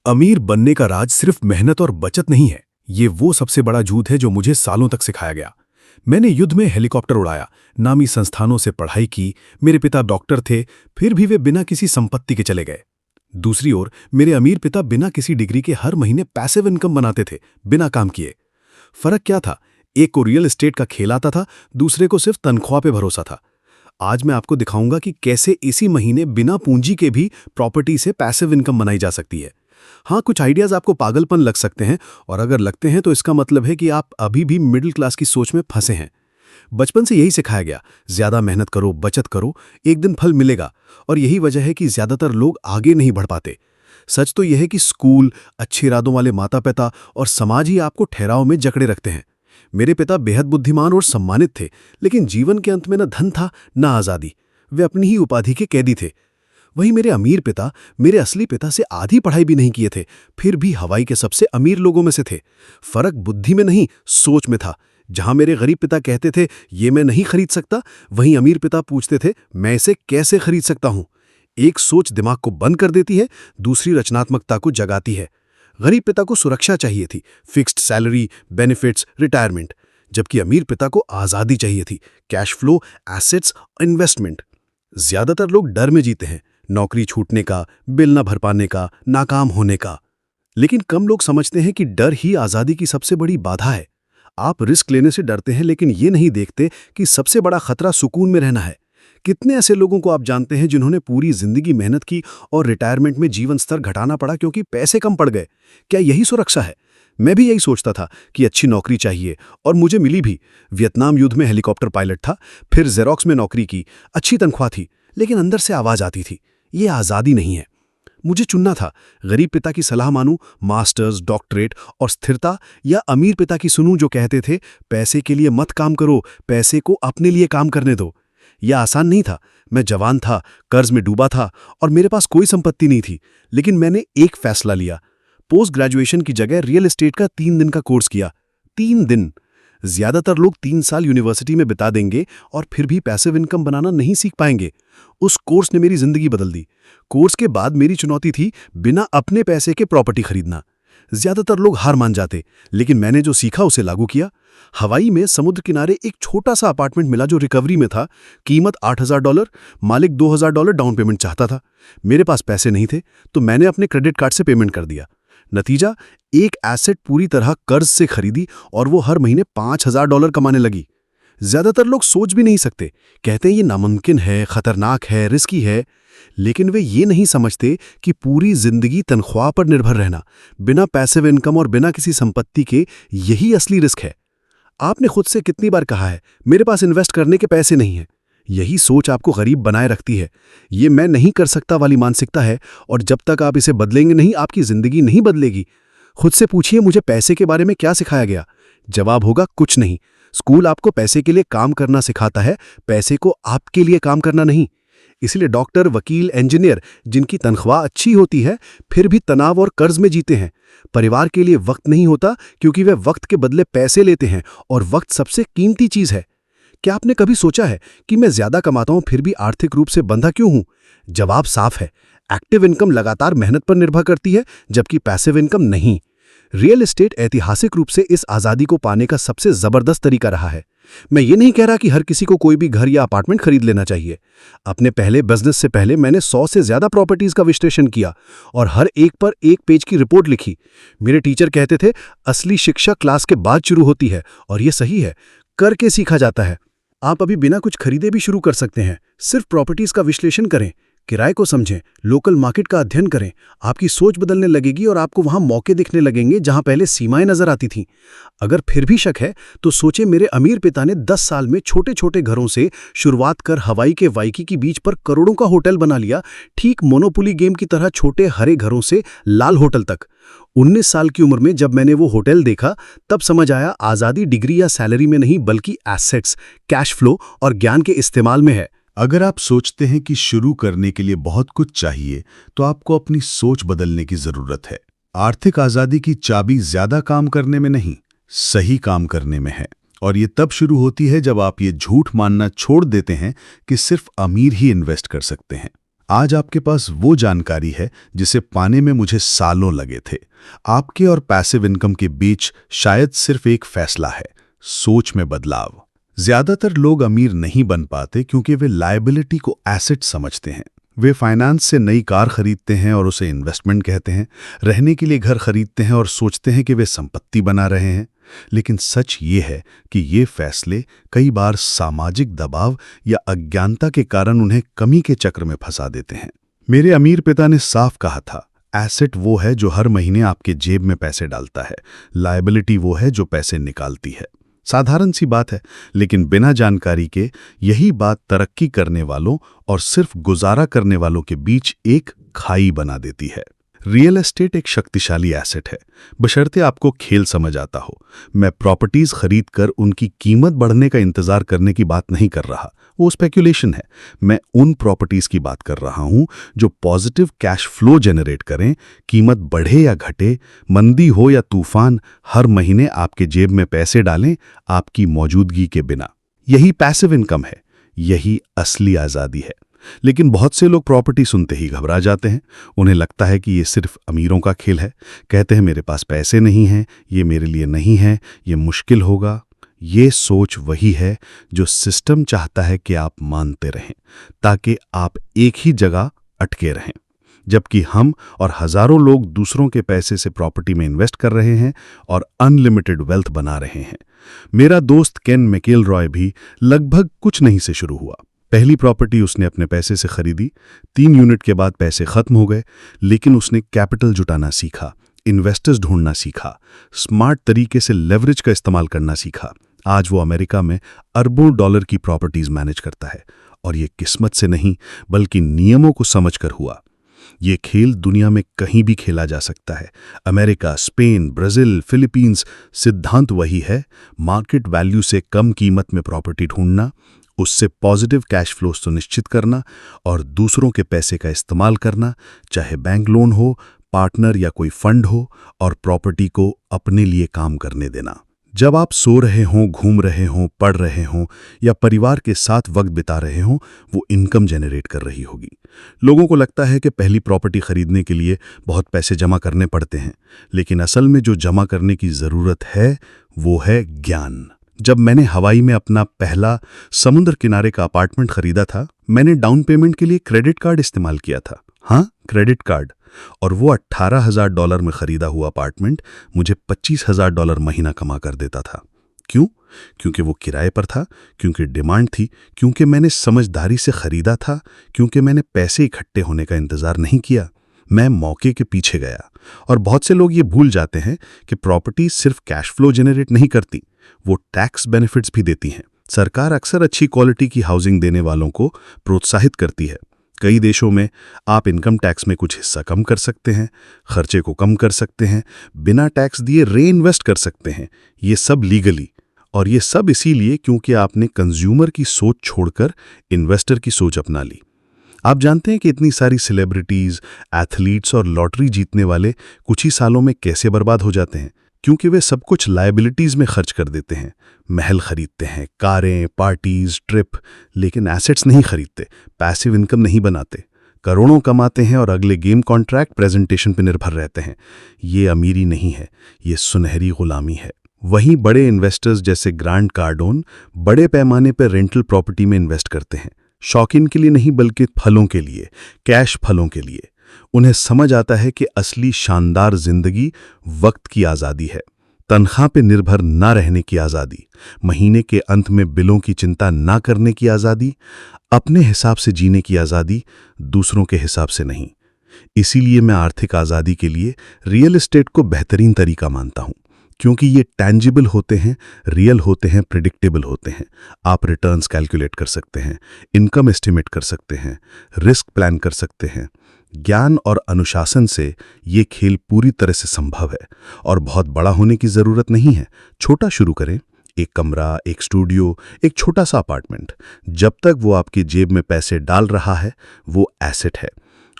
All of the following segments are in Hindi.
अमीर बनने का राज सिर्फ मेहनत और बचत नहीं है। ये वो सबसे बड़ा झूठ है जो मुझे सालों तक सिखाया गया। मैंने युद्ध में हेलीकॉप्टर उड़ाया, नामी संस्थानों से पढ़ाई की, मेरे पिता डॉक्टर थे, फिर भी वे बिना किसी संपत्ति के चले गए। दूसरी ओर मेरे अमीर पिता बिना किसी डिग्री के हर महीने पैसिव इनकम बनाते थे, बिना काम किए। फर्क क्या था? एक को रियल एस्टेट का खेल आता था, दूसरे को सिर्फ तनख्वाह पे भरोसा था। आज मैं आपको दिखाऊंगा कि कैसे इसी महीने बिना पूंजी के भी प्रॉपर्टी से पैसिव इनकम बनाई जा सकती है। हाँ, कुछ आइडियाज आपको पागलपन लग सकते हैं, और अगर लगते हैं तो इसका मतलब है कि आप अभी भी मिडिल क्लास की सोच में फंसे हैं। बचपन से यही सिखाया गया, ज्यादा मेहनत करो, बचत करो, एक दिन फल मिलेगा। और यही वजह है कि ज्यादातर लोग आगे नहीं बढ़ पाते। सच तो यह है कि स्कूल, अच्छे इरादों वाले माता पिता और समाज ही आपको ठहराव में जकड़े रखते हैं। मेरे पिता बेहद बुद्धिमान और सम्मानित थे, लेकिन जीवन के अंत में न धन था न आज़ादी। वे अपनी ही उपाधि के कैदी थे। वहीं मेरे अमीर पिता मेरे असली पिता से आधी पढ़ाई भी नहीं किए थे, फिर भी हवाई के सबसे अमीर लोगों में से थे। फर्क बुद्धि में नहीं, सोच में था। जहां मेरे गरीब पिता कहते थे ये मैं नहीं खरीद सकता, वहीं अमीर पिता पूछते थे मैं इसे कैसे खरीद सकता हूं। एक सोच दिमाग को बंद कर देती है, दूसरी रचनात्मकता को जगाती है। गरीब पिता को सुरक्षा चाहिए थी, फिक्स्ड सैलरी, बेनिफिट्स, रिटायरमेंट, जबकि अमीर पिता को आज़ादी चाहिए थी, कैश फ्लो, एसेट्स, इन्वेस्टमेंट। ज्यादातर लोग डर में जीते हैं, नौकरी छूटने का, बिल न भर पाने का, नाकाम होने का। लेकिन कम लोग समझते हैं कि डर ही आज़ादी की सबसे बड़ी बाधा है। आप रिस्क लेने से डरते हैं, लेकिन ये नहीं देखते कि सबसे बड़ा खतरा सुकून में रहना है। कितने ऐसे लोगों को आप जानते हैं जिन्होंने पूरी जिंदगी मेहनत की और रिटायरमेंट में जीवन स्तर घटाना पड़ा क्योंकि पैसे कम पड़ गए? क्या यही सुरक्षा है? मैं भी यही सोचता था कि अच्छी नौकरी चाहिए, और मुझे मिली भी। वियतनाम युद्ध में हेलीकॉप्टर पायलट था, फिर जेरोक्स में नौकरी की, अच्छी तनख्वाह थी, लेकिन अंदर से आवाज आती थी, ये आज़ादी नहीं है। मुझे चुनना था, गरीब पिता की सलाह मानूं, मास्टर्स, डॉक्टरेट और स्थिरता, या अमीर पिता की सुनूं जो कहते थे पैसे के लिए मत काम करो, पैसे को अपने लिए काम करने दो। यह आसान नहीं था। मैं जवान था, कर्ज में डूबा था और मेरे पास कोई संपत्ति नहीं थी, लेकिन मैंने एक फैसला लिया। पोस्ट ग्रेजुएशन की जगह रियल एस्टेट का 3 दिन का कोर्स किया। 3 दिन। ज्यादातर लोग 3 साल यूनिवर्सिटी में बिता देंगे और फिर भी पैसिव इनकम बनाना नहीं सीख पाएंगे। उस कोर्स ने मेरी जिंदगी बदल दी। कोर्स के बाद मेरी चुनौती थी बिना अपने पैसे के प्रॉपर्टी खरीदना। ज्यादातर लोग हार मान जाते, लेकिन मैंने जो सीखा उसे लागू किया। हवाई में समुद्र किनारे एक छोटा सा अपार्टमेंट मिला जो रिकवरी में था। कीमत $8,000, मालिक $2,000 डाउन पेमेंट चाहता था। मेरे पास पैसे नहीं थे, तो मैंने अपने क्रेडिट कार्ड से पेमेंट कर दिया। नतीजा, एक एसेट पूरी तरह कर्ज से खरीदी और वो हर महीने $5,000 कमाने लगी। ज्यादातर लोग सोच भी नहीं सकते, कहते हैं ये नामुमकिन है, खतरनाक है, रिस्की है। लेकिन वे ये नहीं समझते कि पूरी जिंदगी तनख्वाह पर निर्भर रहना, बिना पैसिव इनकम और बिना किसी संपत्ति के, यही असली रिस्क है। आपने खुद से कितनी बार कहा है मेरे पास इन्वेस्ट करने के पैसे नहीं हैं? यही सोच आपको गरीब बनाए रखती है। ये मैं नहीं कर सकता वाली मानसिकता है, और जब तक आप इसे बदलेंगे नहीं, आपकी जिंदगी नहीं बदलेगी। खुद से पूछिए मुझे पैसे के बारे में क्या सिखाया गया? जवाब होगा कुछ नहीं। स्कूल आपको पैसे के लिए काम करना सिखाता है, पैसे को आपके लिए काम करना नहीं। इसलिए डॉक्टर, वकील, इंजीनियर जिनकी तनख्वाह अच्छी होती है फिर भी तनाव और कर्ज में जीते हैं। परिवार के लिए वक्त नहीं होता क्योंकि वे वक्त के बदले पैसे लेते हैं, और वक्त सबसे कीमती चीज है। क्या आपने कभी सोचा है कि मैं ज्यादा कमाता हूं फिर भी आर्थिक रूप से बंधा क्यों हूं? जवाब साफ है, एक्टिव इनकम लगातार मेहनत पर निर्भर करती है, जबकि पैसिव इनकम नहीं। रियल एस्टेट ऐतिहासिक रूप से इस आज़ादी को पाने का सबसे जबरदस्त तरीका रहा है। मैं ये नहीं कह रहा कि हर किसी को कोई भी घर या अपार्टमेंट खरीद लेना चाहिए। अपने पहले बिजनेस से पहले मैंने 100 से ज्यादा प्रॉपर्टीज का विश्लेषण किया और हर एक पर 1 पेज की रिपोर्ट लिखी। मेरे टीचर कहते थे असली शिक्षा क्लास के बाद शुरू होती है, और ये सही है, करके सीखा जाता है। आप अभी बिना कुछ खरीदे भी शुरू कर सकते हैं। सिर्फ प्रॉपर्टीज का विश्लेषण करें, किराए को समझें, लोकल मार्केट का अध्ययन करें। आपकी सोच बदलने लगेगी और आपको वहां मौके दिखने लगेंगे जहां पहले सीमाएं नजर आती थीं। अगर फिर भी शक है तो सोचे, मेरे अमीर पिता ने 10 साल में छोटे छोटे घरों से शुरुआत कर हवाई के वाइकीकी बीच पर करोड़ों का होटल बना लिया, ठीक मोनोपोली गेम की तरह, छोटे हरे घरों से लाल होटल तक। 19 साल की उम्र में जब मैंने वो होटल देखा, तब समझ आया आज़ादी डिग्री या सैलरी में नहीं, बल्कि एसेट्स, कैश फ्लो और ज्ञान के इस्तेमाल में है। अगर आप सोचते हैं कि शुरू करने के लिए बहुत कुछ चाहिए, तो आपको अपनी सोच बदलने की जरूरत है। आर्थिक आज़ादी की चाबी ज्यादा काम करने में नहीं, सही काम करने में है। और ये तब शुरू होती है जब आप ये झूठ मानना छोड़ देते हैं कि सिर्फ अमीर ही इन्वेस्ट कर सकते हैं। आज आपके पास वो जानकारी है जिसे पाने में मुझे सालों लगे थे। आपके और पैसिव इनकम के बीच शायद सिर्फ एक फैसला है, सोच में बदलाव। ज्यादातर लोग अमीर नहीं बन पाते क्योंकि वे लायबिलिटी को एसेट समझते हैं। वे फाइनेंस से नई कार खरीदते हैं और उसे इन्वेस्टमेंट कहते हैं, रहने के लिए घर खरीदते हैं और सोचते हैं कि वे संपत्ति बना रहे हैं। लेकिन सच ये है कि ये फैसले कई बार सामाजिक दबाव या अज्ञानता के कारण उन्हें कमी के चक्र में फंसा देते हैं। मेरे अमीर पिता ने साफ कहा था, एसेट वो है जो हर महीने आपके जेब में पैसे डालता है, लायबिलिटी वो है जो पैसे निकालती है। साधारण सी बात है, लेकिन बिना जानकारी के यही बात तरक्की करने वालों और सिर्फ गुजारा करने वालों के बीच एक खाई बना देती है। रियल एस्टेट एक शक्तिशाली एसेट है, बशर्ते आपको खेल समझ आता हो। मैं प्रॉपर्टीज खरीदकर उनकी कीमत बढ़ने का इंतजार करने की बात नहीं कर रहा, वो स्पेक्यूलेशन है। मैं उन प्रॉपर्टीज की बात कर रहा हूं जो पॉजिटिव कैश फ्लो जनरेट करें, कीमत बढ़े या घटे, मंदी हो या तूफान, हर महीने आपके जेब में पैसे डालें आपकी मौजूदगी के बिना। यही पैसिव इनकम है, यही असली आज़ादी है। लेकिन बहुत से लोग प्रॉपर्टी सुनते ही घबरा जाते हैं। उन्हें लगता है कि ये सिर्फ अमीरों का खेल है। कहते हैं मेरे पास पैसे नहीं हैं, ये मेरे लिए नहीं है, ये मुश्किल होगा। ये सोच वही है जो सिस्टम चाहता है कि आप मानते रहें, ताकि आप एक ही जगह अटके रहें। जबकि हम और हजारों लोग दूसरों के पैसे से प्रॉपर्टी में इन्वेस्ट कर रहे हैं और अनलिमिटेड वेल्थ बना रहे हैं। मेरा दोस्त केन मैकेलरॉय भी लगभग कुछ नहीं से शुरू हुआ। पहली प्रॉपर्टी उसने अपने पैसे से खरीदी। 3 यूनिट के बाद पैसे खत्म हो गए, लेकिन उसने कैपिटल जुटाना सीखा, इन्वेस्टर्स ढूंढना सीखा, स्मार्ट तरीके से लेवरेज का इस्तेमाल करना सीखा। आज वो अमेरिका में अरबों डॉलर की प्रॉपर्टीज मैनेज करता है, और ये किस्मत से नहीं बल्कि नियमों को समझकर हुआ। ये खेल दुनिया में कहीं भी खेला जा सकता है। अमेरिका, स्पेन, ब्राजील, फिलीपींस, सिद्धांत वही है। मार्केट वैल्यू से कम कीमत में प्रॉपर्टी ढूंढना, उससे पॉजिटिव कैश फ्लो सुनिश्चित करना और दूसरों के पैसे का इस्तेमाल करना, चाहे बैंक लोन हो, पार्टनर या कोई फंड हो, और प्रॉपर्टी को अपने लिए काम करने देना। जब आप सो रहे हों, घूम रहे हों, पढ़ रहे हों या परिवार के साथ वक्त बिता रहे हों, वो इनकम जनरेट कर रही होगी। लोगों को लगता है कि पहली प्रॉपर्टी खरीदने के लिए बहुत पैसे जमा करने पड़ते हैं, लेकिन असल में जो जमा करने की ज़रूरत है वो है ज्ञान। जब मैंने हवाई में अपना पहला समुद्र किनारे का अपार्टमेंट खरीदा था, मैंने डाउन पेमेंट के लिए क्रेडिट कार्ड इस्तेमाल किया था। हाँ, क्रेडिट कार्ड। और वो $18,000 में खरीदा हुआ अपार्टमेंट मुझे $25,000 महीना कमा कर देता था। क्यों? क्योंकि वो किराए पर था, क्योंकि डिमांड थी, क्योंकि मैंने समझदारी से खरीदा था, क्योंकि मैंने पैसे इकट्ठे होने का इंतजार नहीं किया। मैं मौके के पीछे गया। और बहुत से लोग ये भूल जाते हैं कि प्रॉपर्टी सिर्फ कैश फ्लो जनरेट नहीं करती, वो टैक्स बेनिफिट्स भी देती हैं। सरकार अक्सर अच्छी क्वालिटी की हाउसिंग देने वालों को प्रोत्साहित करती है। कई देशों में आप इनकम टैक्स में कुछ हिस्सा कम कर सकते हैं, खर्चे को कम कर सकते हैं, बिना टैक्स दिए रीइन्वेस्ट कर सकते हैं। ये सब लीगली, और ये सब इसीलिए क्योंकि आपने कंज्यूमर की सोच छोड़कर इन्वेस्टर की सोच अपना ली। आप जानते हैं कि इतनी सारी सेलिब्रिटीज, एथलीट्स और लॉटरी जीतने वाले कुछ ही सालों में कैसे बर्बाद हो जाते हैं? क्योंकि वे सब कुछ लायबिलिटीज में खर्च कर देते हैं। महल खरीदते हैं, कारें, पार्टीज, ट्रिप, लेकिन एसेट्स नहीं खरीदते, पैसिव इनकम नहीं बनाते। करोड़ों कमाते हैं और अगले गेम कॉन्ट्रैक्ट प्रेजेंटेशन पर निर्भर रहते हैं। ये अमीरी नहीं है, ये सुनहरी गुलामी है। वहीं बड़े इन्वेस्टर्स जैसे ग्रांट कार्डोन बड़े पैमाने पर रेंटल प्रॉपर्टी में इन्वेस्ट करते हैं, शौकीन के लिए नहीं बल्कि फलों के लिए, कैश फलों के लिए। उन्हें समझ आता है कि असली शानदार जिंदगी वक्त की आज़ादी है, तनख्वाह पे निर्भर ना रहने की आज़ादी, महीने के अंत में बिलों की चिंता ना करने की आज़ादी, अपने हिसाब से जीने की आज़ादी, दूसरों के हिसाब से नहीं। इसीलिए मैं आर्थिक आज़ादी के लिए रियल एस्टेट को बेहतरीन तरीका मानता हूँ, क्योंकि ये टैंजिबल होते हैं, रियल होते हैं, प्रिडिक्टेबल होते हैं। आप रिटर्न्स कैलकुलेट कर सकते हैं, इनकम एस्टिमेट कर सकते हैं, रिस्क प्लान कर सकते हैं। ज्ञान और अनुशासन से ये खेल पूरी तरह से संभव है, और बहुत बड़ा होने की ज़रूरत नहीं है। छोटा शुरू करें, एक कमरा, एक स्टूडियो, एक छोटा सा अपार्टमेंट। जब तक वो आपकी जेब में पैसे डाल रहा है, वो एसेट है,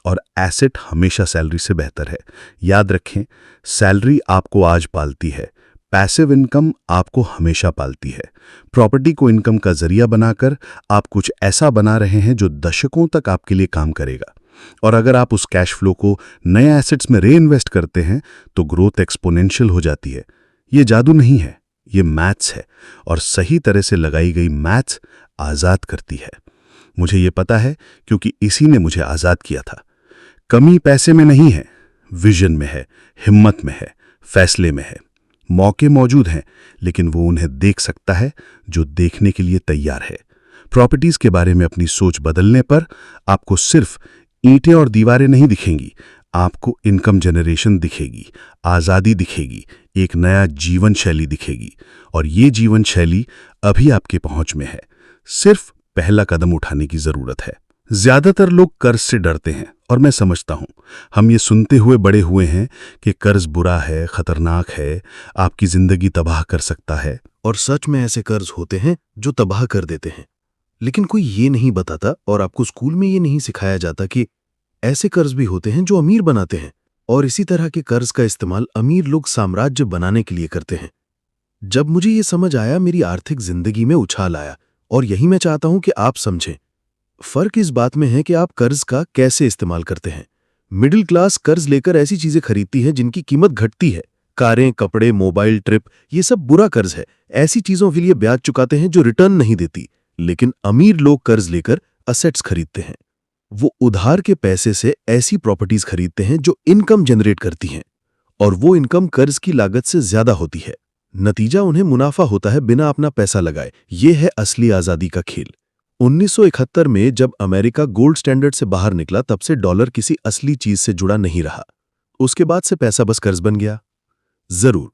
और एसेट हमेशा सैलरी से बेहतर है। याद रखें, सैलरी आपको आज पालती है, पैसिव इनकम आपको हमेशा पालती है। प्रॉपर्टी को इनकम का जरिया बनाकर आप कुछ ऐसा बना रहे हैं जो दशकों तक आपके लिए काम करेगा। और अगर आप उस कैश फ्लो को नए एसेट्स में रीइन्वेस्ट करते हैं तो ग्रोथ एक्सपोनेंशियल हो जाती है। ये जादू नहीं है, ये मैथ्स है, और सही तरह से लगाई गई मैथ्स आज़ाद करती है। मुझे ये पता है क्योंकि इसी ने मुझे आज़ाद किया था। कमी पैसे में नहीं है, विजन में है, हिम्मत में है, फैसले में है। मौके मौजूद हैं, लेकिन वो उन्हें देख सकता है जो देखने के लिए तैयार है। प्रॉपर्टीज के बारे में अपनी सोच बदलने पर आपको सिर्फ ईंटें और दीवारें नहीं दिखेंगी, आपको इनकम जनरेशन दिखेगी, आज़ादी दिखेगी, एक नया जीवन शैली दिखेगी। और ये जीवन शैली अभी आपके पहुंच में है, सिर्फ पहला कदम उठाने की जरूरत है। ज्यादातर लोग कर्ज से डरते हैं, और मैं समझता हूं। हम ये सुनते हुए बड़े हुए हैं कि कर्ज बुरा है, खतरनाक है, आपकी जिंदगी तबाह कर सकता है। और सच में ऐसे कर्ज होते हैं जो तबाह कर देते हैं, लेकिन कोई ये नहीं बताता और आपको स्कूल में ये नहीं सिखाया जाता कि ऐसे कर्ज भी होते हैं जो अमीर बनाते हैं। और इसी तरह के कर्ज का इस्तेमाल अमीर लोग साम्राज्य बनाने के लिए करते हैं। जब मुझे ये समझ आया, मेरी आर्थिक जिंदगी में उछाल आया, और यही मैं चाहता हूं कि आप समझें। फर्क इस बात में है कि आप कर्ज का कैसे इस्तेमाल करते हैं। मिडिल क्लास कर्ज लेकर ऐसी चीजें खरीदती है जिनकी कीमत घटती है। कारें, कपड़े, मोबाइल, ट्रिप, ये सब बुरा कर्ज है। ऐसी चीजों के लिए ब्याज चुकाते हैं जो रिटर्न नहीं देती। लेकिन अमीर लोग कर्ज लेकर असेट्स खरीदते हैं। वो उधार के पैसे से ऐसी प्रॉपर्टीज खरीदते हैं जो इनकम जनरेट करती हैं, और वो इनकम कर्ज की लागत से ज्यादा होती है। नतीजा उन्हें मुनाफा होता है बिना अपना पैसा लगाए। ये है असली आजादी का खेल। 1971 में जब अमेरिका गोल्ड स्टैंडर्ड से बाहर निकला, तब से डॉलर किसी असली चीज से जुड़ा नहीं रहा। उसके बाद से पैसा बस कर्ज बन गया। जरूर,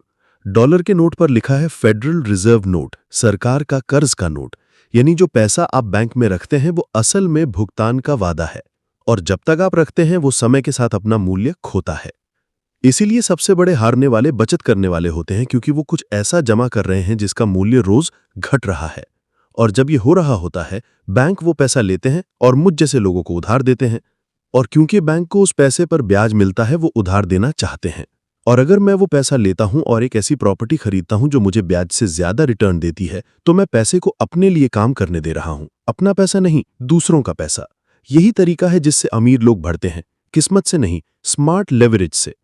डॉलर के नोट पर लिखा है फेडरल रिजर्व नोट, सरकार का कर्ज का नोट। यानी जो पैसा आप बैंक में रखते हैं वो असल में भुगतान का वादा है, और जब तक आप रखते हैं वो समय के साथ अपना मूल्य खोता है। इसीलिए सबसे बड़े हारने वाले बचत करने वाले होते हैं, क्योंकि वो कुछ ऐसा जमा कर रहे हैं जिसका मूल्य रोज घट रहा है। और जब ये हो रहा होता है, बैंक वो पैसा लेते हैं और मुझ जैसे लोगों को उधार देते हैं। और क्योंकि बैंक को उस पैसे पर ब्याज मिलता है, वो उधार देना चाहते हैं। और अगर मैं वो पैसा लेता हूं और एक ऐसी प्रॉपर्टी खरीदता हूं जो मुझे ब्याज से ज्यादा रिटर्न देती है, तो मैं पैसे को अपने लिए काम करने दे रहा हूं। अपना पैसा नहीं, दूसरों का पैसा। यही तरीका है जिससे अमीर लोग बढ़ते हैं, किस्मत से नहीं, स्मार्ट लेवरेज से।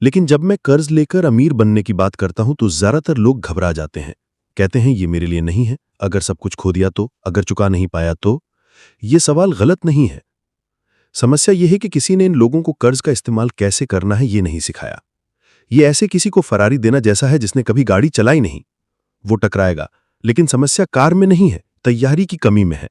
लेकिन जब मैं कर्ज लेकर अमीर बनने की बात करता हूं तो ज्यादातर लोग घबरा जाते हैं। कहते हैं ये मेरे लिए नहीं है, अगर सब कुछ खो दिया तो, अगर चुका नहीं पाया तो। ये सवाल गलत नहीं है। समस्या यह है कि किसी ने इन लोगों को कर्ज का इस्तेमाल कैसे करना है ये नहीं सिखाया। ये ऐसे किसी को फरारी देना जैसा है जिसने कभी गाड़ी चलाई नहीं। वो टकराएगा, लेकिन समस्या कार में नहीं है, तैयारी की कमी में है।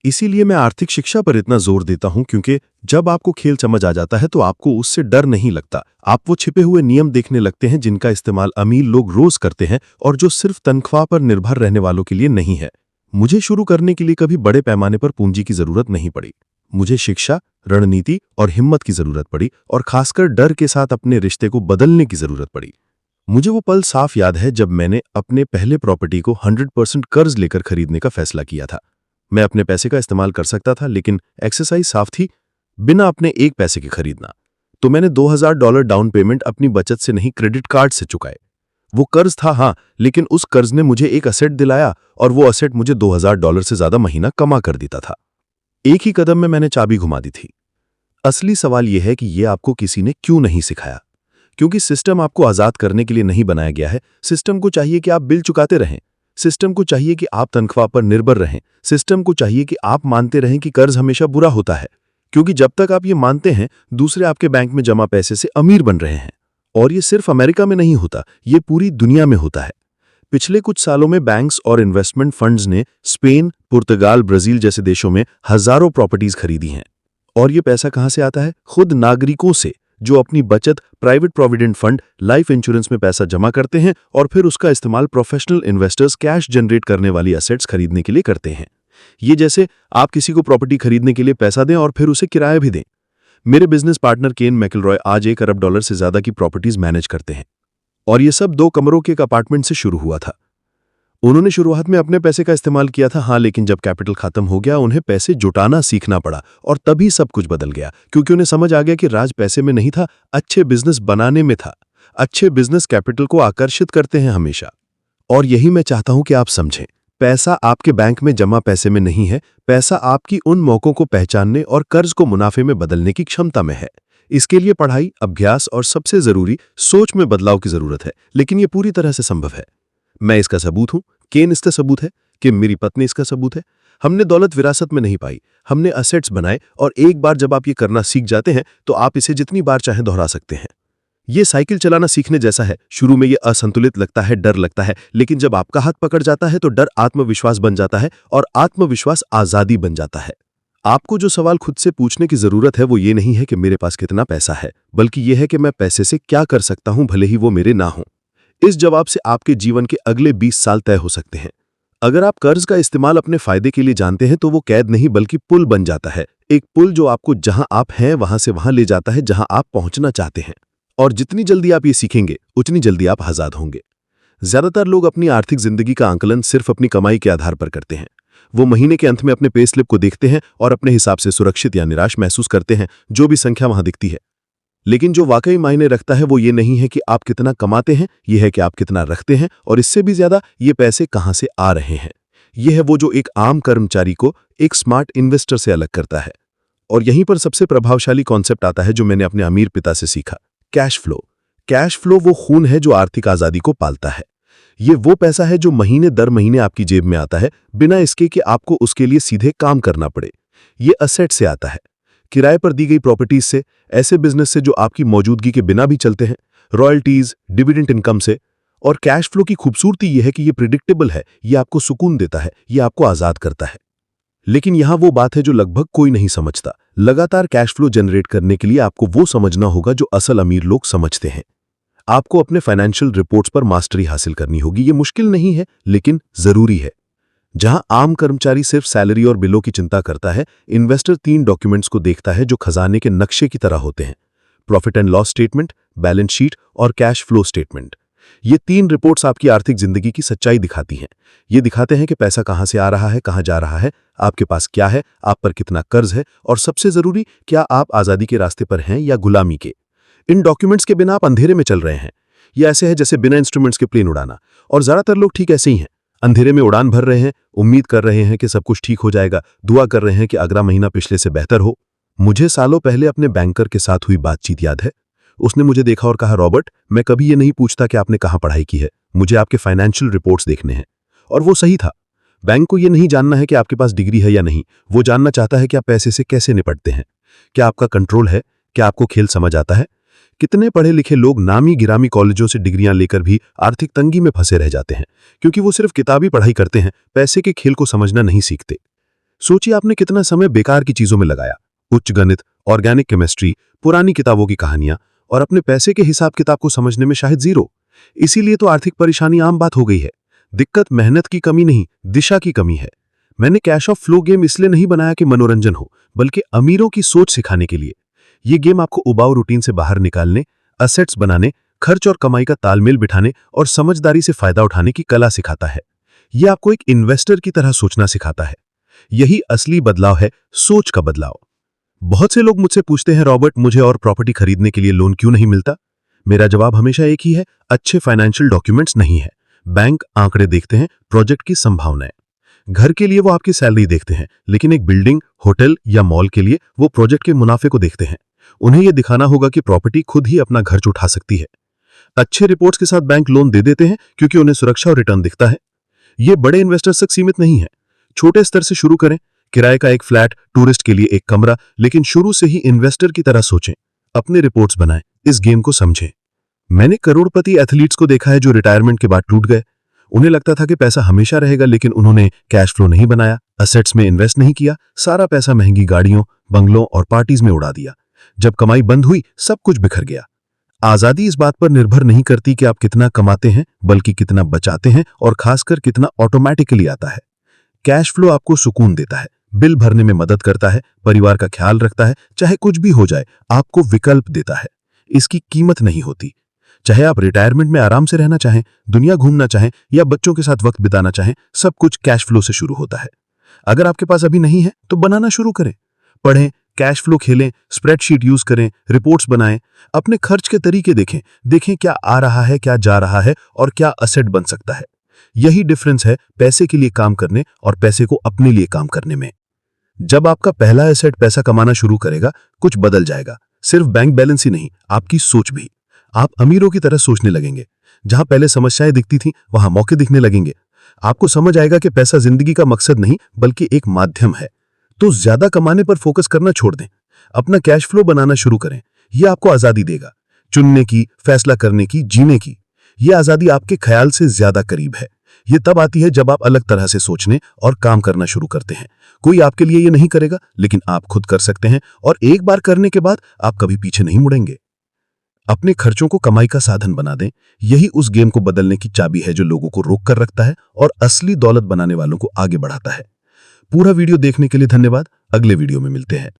इसीलिए मैं आर्थिक शिक्षा पर इतना जोर देता हूं, क्योंकि जब आपको खेल समझ आ जाता है तो आपको उससे डर नहीं लगता। आप वो छिपे हुए नियम देखने लगते हैं जिनका इस्तेमाल अमीर लोग रोज करते हैं और जो सिर्फ तनख्वाह पर निर्भर रहने वालों के लिए नहीं है। मुझे शुरू करने के लिए कभी बड़े पैमाने पर पूंजी की जरूरत नहीं पड़ी। मुझे शिक्षा, रणनीति और हिम्मत की जरूरत पड़ी, और खासकर डर के साथ अपने रिश्ते को बदलने की जरूरत पड़ी। मुझे वो पल साफ याद है जब मैंने अपने पहले प्रॉपर्टी को 100% कर्ज लेकर खरीदने का फैसला किया था। मैं अपने पैसे का इस्तेमाल कर सकता था, लेकिन एक्सरसाइज साफ थी, बिना अपने एक पैसे के खरीदना। तो मैंने $2000 डाउन पेमेंट अपनी बचत से नहीं, क्रेडिट कार्ड से चुकाए। वो कर्ज था हाँ, लेकिन उस कर्ज ने मुझे एक असेट दिलाया, और वो असेट मुझे $2000 से ज्यादा महीना कमा कर देता था। एक ही कदम में मैंने चाबी घुमा दी थी। असली सवाल यह है कि यह आपको किसी ने क्यों नहीं सिखाया। क्योंकि सिस्टम आपको आजाद करने के लिए नहीं बनाया गया है। सिस्टम को चाहिए कि आप बिल चुकाते रहें। सिस्टम को चाहिए कि आप तनख्वाह पर निर्भर रहें। सिस्टम को चाहिए कि आप मानते रहें कि कर्ज हमेशा बुरा होता है, क्योंकि जब तक आप ये मानते हैं, दूसरे आपके बैंक में जमा पैसे से अमीर बन रहे हैं। और ये सिर्फ अमेरिका में नहीं होता, ये पूरी दुनिया में होता है। पिछले कुछ सालों में बैंक्स और इन्वेस्टमेंट फंड्स ने स्पेन, पुर्तगाल, ब्राजील जैसे देशों में हजारों प्रॉपर्टीज खरीदी हैं। और ये पैसा कहां से आता है? खुद नागरिकों से, जो अपनी बचत, private provident fund, life insurance में पैसा जमा करते हैं और फिर उसका इस्तेमाल प्रोफेशनल इन्वेस्टर्स कैश जनरेट करने वाली एसेट्स खरीदने के लिए करते हैं। ये जैसे आप किसी को प्रॉपर्टी खरीदने के लिए पैसा दें और फिर उसे किराया भी दें। मेरे बिजनेस पार्टनर केन मैकलरॉय आज $1 अरब से ज्यादा की प्रॉपर्टीज मैनेज करते हैं, और ये सब 2 कमरों के एक अपार्टमेंट से शुरू हुआ था। उन्होंने शुरुआत में अपने पैसे का इस्तेमाल किया था हाँ, लेकिन जब कैपिटल खत्म हो गया, उन्हें पैसे जुटाना सीखना पड़ा, और तभी सब कुछ बदल गया। क्योंकि उन्हें समझ आ गया कि राज पैसे में नहीं था, अच्छे बिजनेस बनाने में था। अच्छे बिजनेस कैपिटल को आकर्षित करते हैं हमेशा। और यही मैं चाहता हूं कि आप समझें, पैसा आपके बैंक में जमा पैसे में नहीं है, पैसा आपकी उन मौकों को पहचानने और कर्ज को मुनाफे में बदलने की क्षमता में है। इसके लिए पढ़ाई, अभ्यास और सबसे जरूरी सोच में बदलाव की जरूरत है, लेकिन ये पूरी तरह से संभव है। मैं इसका सबूत हूं, केन इसका सबूत है, कि मेरी पत्नी इसका सबूत है। हमने दौलत विरासत में नहीं पाई, हमने असेट्स बनाए, और एक बार जब आप ये करना सीख जाते हैं तो आप इसे जितनी बार चाहें दोहरा सकते हैं। ये साइकिल चलाना सीखने जैसा है। शुरू में ये असंतुलित लगता है, डर लगता है, लेकिन जब आपका हाथ पकड़ जाता है तो डर आत्मविश्वास बन जाता है और आत्मविश्वास आजादी बन जाता है। आपको जो सवाल खुद से पूछने की जरूरत है वो ये नहीं है कि मेरे पास कितना पैसा है, बल्कि यह है कि मैं पैसे से क्या कर सकता हूं भले ही वो मेरे ना हो। इस जवाब से आपके जीवन के अगले 20 साल तय हो सकते हैं। अगर आप कर्ज का इस्तेमाल अपने फायदे के लिए जानते हैं तो वो कैद नहीं बल्कि पुल बन जाता है। एक पुल जो आपको जहां आप हैं वहां से वहां ले जाता है जहां आप पहुंचना चाहते हैं। और जितनी जल्दी आप ये सीखेंगे उतनी जल्दी आप आजाद होंगे। ज्यादातर लोग अपनी आर्थिक जिंदगी का आंकलन सिर्फ अपनी कमाई के आधार पर करते हैं। वो महीने के अंत में अपने पे स्लिप को देखते हैं और अपने हिसाब से सुरक्षित या निराश महसूस करते हैं, जो भी संख्या वहां दिखती है। लेकिन जो वाकई मायने रखता है वो ये नहीं है कि आप कितना कमाते हैं, यह है कि आप कितना रखते हैं, और इससे भी ज्यादा ये पैसे कहां से आ रहे हैं। यह है वो जो एक आम कर्मचारी को एक स्मार्ट इन्वेस्टर से अलग करता है। और यहीं पर सबसे प्रभावशाली कॉन्सेप्ट आता है जो मैंने अपने अमीर पिता से सीखा, कैश फ्लो। कैश फ्लो वो खून है जो आर्थिक आजादी को पालता है। ये वो पैसा है जो महीने दर महीने आपकी जेब में आता है, बिना इसके कि आपको उसके लिए सीधे काम करना पड़े। ये असेट से आता है, किराए पर दी गई प्रॉपर्टीज से, ऐसे बिजनेस से जो आपकी मौजूदगी के बिना भी चलते हैं, रॉयल्टीज, डिविडेंड इनकम से। और कैश फ्लो की खूबसूरती यह है कि यह प्रिडिक्टेबल है, यह आपको सुकून देता है, यह आपको आजाद करता है। लेकिन यहां वो बात है जो लगभग कोई नहीं समझता। लगातार कैश फ्लो जनरेट करने के लिए आपको वो समझना होगा जो असल अमीर लोग समझते हैं। आपको अपने फाइनेंशियल रिपोर्ट्स पर मास्टरी हासिल करनी होगी। ये मुश्किल नहीं है, लेकिन जरूरी है। जहां आम कर्मचारी सिर्फ सैलरी और बिलों की चिंता करता है, इन्वेस्टर 3 डॉक्यूमेंट्स को देखता है जो खजाने के नक्शे की तरह होते हैं: profit and loss statement, balance sheet और कैश फ्लो स्टेटमेंट। ये 3 रिपोर्ट्स आपकी आर्थिक जिंदगी की सच्चाई दिखाती हैं। ये दिखाते हैं कि पैसा कहां से आ रहा है, कहां जा रहा है, आपके पास क्या है, आप पर कितना कर्ज है, और सबसे जरूरी, क्या आप आजादी के रास्ते पर हैं या गुलामी के। इन डॉक्यूमेंट्स के बिना आप अंधेरे में चल रहे हैं। ये ऐसे है जैसे बिना इंस्ट्रूमेंट्स के प्लेन उड़ाना। और ज्यादातर लोग ठीक ऐसे ही हैं, अंधेरे में उड़ान भर रहे हैं, उम्मीद कर रहे हैं कि सब कुछ ठीक हो जाएगा, दुआ कर रहे हैं कि अगला महीना पिछले से बेहतर हो। मुझे सालों पहले अपने बैंकर के साथ हुई बातचीत याद है। उसने मुझे देखा और कहा, रॉबर्ट, मैं कभी ये नहीं पूछता कि आपने कहां पढ़ाई की है, मुझे आपके फाइनेंशियल रिपोर्ट्स देखने हैं। और वो सही था। बैंक को ये नहीं जानना है कि आपके पास डिग्री है या नहीं, वो जानना चाहता है कि आप पैसे से कैसे निपटते हैं, क्या आपका कंट्रोल है, क्या आपको खेल समझ आता है। कितने पढ़े लिखे लोग नामी गिरामी कॉलेजों से डिग्रियां लेकर भी आर्थिक तंगी में फंसे रह जाते हैं, क्योंकि वो सिर्फ किताबी पढ़ाई करते हैं, पैसे के खेल को समझना नहीं सीखते। सोचिए आपने कितना समय बेकार की चीजों में लगाया, उच्च गणित, ऑर्गेनिक केमिस्ट्री, पुरानी किताबों की कहानियां, और अपने पैसे के हिसाब किताब को समझने में शायद जीरो। इसीलिए तो आर्थिक परेशानी आम बात हो गई है। दिक्कत मेहनत की कमी नहीं, दिशा की कमी है। मैंने कैश ऑफ फ्लो गेम इसलिए नहीं बनाया कि मनोरंजन हो, बल्कि अमीरों की सोच सिखाने के लिए। ये गेम आपको उबाऊ रूटीन से बाहर निकालने, असेट्स बनाने, खर्च और कमाई का तालमेल बिठाने और समझदारी से फायदा उठाने की कला सिखाता है। ये आपको एक इन्वेस्टर की तरह सोचना सिखाता है। यही असली बदलाव है, सोच का बदलाव। बहुत से लोग मुझसे पूछते हैं, रॉबर्ट, मुझे और प्रॉपर्टी खरीदने के लिए लोन क्यों नहीं मिलता? मेरा जवाब हमेशा एक ही है, अच्छे फाइनेंशियल डॉक्यूमेंट्स नहीं है। बैंक आंकड़े देखते हैं, प्रोजेक्ट की संभावनाएं। घर के लिए वो आपकी सैलरी देखते हैं, लेकिन एक बिल्डिंग, होटल या मॉल के लिए वो प्रोजेक्ट के मुनाफे को देखते हैं। उन्हें यह दिखाना होगा कि प्रॉपर्टी खुद ही अपना घर उठा सकती है। अच्छे रिपोर्ट्स के साथ बैंक लोन दे देते हैं क्योंकि उन्हें सुरक्षा और रिटर्न दिखता है। ये बड़े इन्वेस्टर्स तक सीमित नहीं है। छोटे स्तर से शुरू करें, किराए का एक फ्लैट, टूरिस्ट के लिए एक कमरा, लेकिन शुरू से ही इन्वेस्टर की तरह सोचें। अपने रिपोर्ट्स बनाएं, इस गेम को समझें। मैंने करोड़पति एथलीट्स को देखा है जो रिटायरमेंट के बाद टूट गए। उन्हें लगता था कि पैसा हमेशा रहेगा, लेकिन उन्होंने कैश फ्लो नहीं बनाया, असेट्स में इन्वेस्ट नहीं किया, सारा पैसा महंगी गाड़ियों, बंगलों और पार्टीज में उड़ा दिया। जब कमाई बंद हुई, सब कुछ बिखर गया। आजादी इस बात पर निर्भर नहीं करती कि आप कितना कमाते हैं, बल्कि कितना बचाते हैं, और खासकर कितना ऑटोमेटिकली आता है। कैश फ्लो आपको सुकून देता है, बिल भरने में मदद करता है, परिवार का ख्याल रखता है, चाहे कुछ भी हो जाए, आपको विकल्प देता है। इसकी कीमत नहीं होती। चाहे आप रिटायरमेंट में आराम से रहना चाहें, दुनिया घूमना चाहें या बच्चों के साथ वक्त बिताना चाहें, सब कुछ कैश फ्लो से शुरू होता है। अगर आपके पास अभी नहीं है तो बनाना शुरू करें। पढ़ें, कैश फ्लो खेलें, स्प्रेडशीट यूज करें, रिपोर्ट्स बनाएं, अपने खर्च के तरीके देखें क्या आ रहा है, क्या जा रहा है और क्या असेट बन सकता है। यही डिफरेंस है पैसे के लिए काम करने और पैसे को अपने लिए काम करने में। जब आपका पहला एसेट पैसा कमाना शुरू करेगा, कुछ बदल जाएगा। सिर्फ बैंक बैलेंस ही नहीं, आपकी सोच भी। आप अमीरों की तरह सोचने लगेंगे। जहां पहले समस्याएं दिखती थीं, वहां मौके दिखने लगेंगे। आपको समझ आएगा कि पैसा जिंदगी का मकसद नहीं बल्कि एक माध्यम है। तो ज्यादा कमाने पर फोकस करना छोड़ दें, अपना कैश फ्लो बनाना शुरू करें। यह आपको आजादी देगा, चुनने की, फैसला करने की, जीने की। यह आजादी आपके ख्याल से ज्यादा करीब है। यह तब आती है जब आप अलग तरह से सोचने और काम करना शुरू करते हैं। कोई आपके लिए यह नहीं करेगा, लेकिन आप खुद कर सकते हैं, और एक बार करने के बाद आप कभी पीछे नहीं मुड़ेंगे। अपने खर्चों को कमाई का साधन बना दें। यही उस गेम को बदलने की चाबी है जो लोगों को रोक कर रखता है और असली दौलत बनाने वालों को आगे बढ़ाता है। पूरा वीडियो देखने के लिए धन्यवाद। अगले वीडियो में मिलते हैं।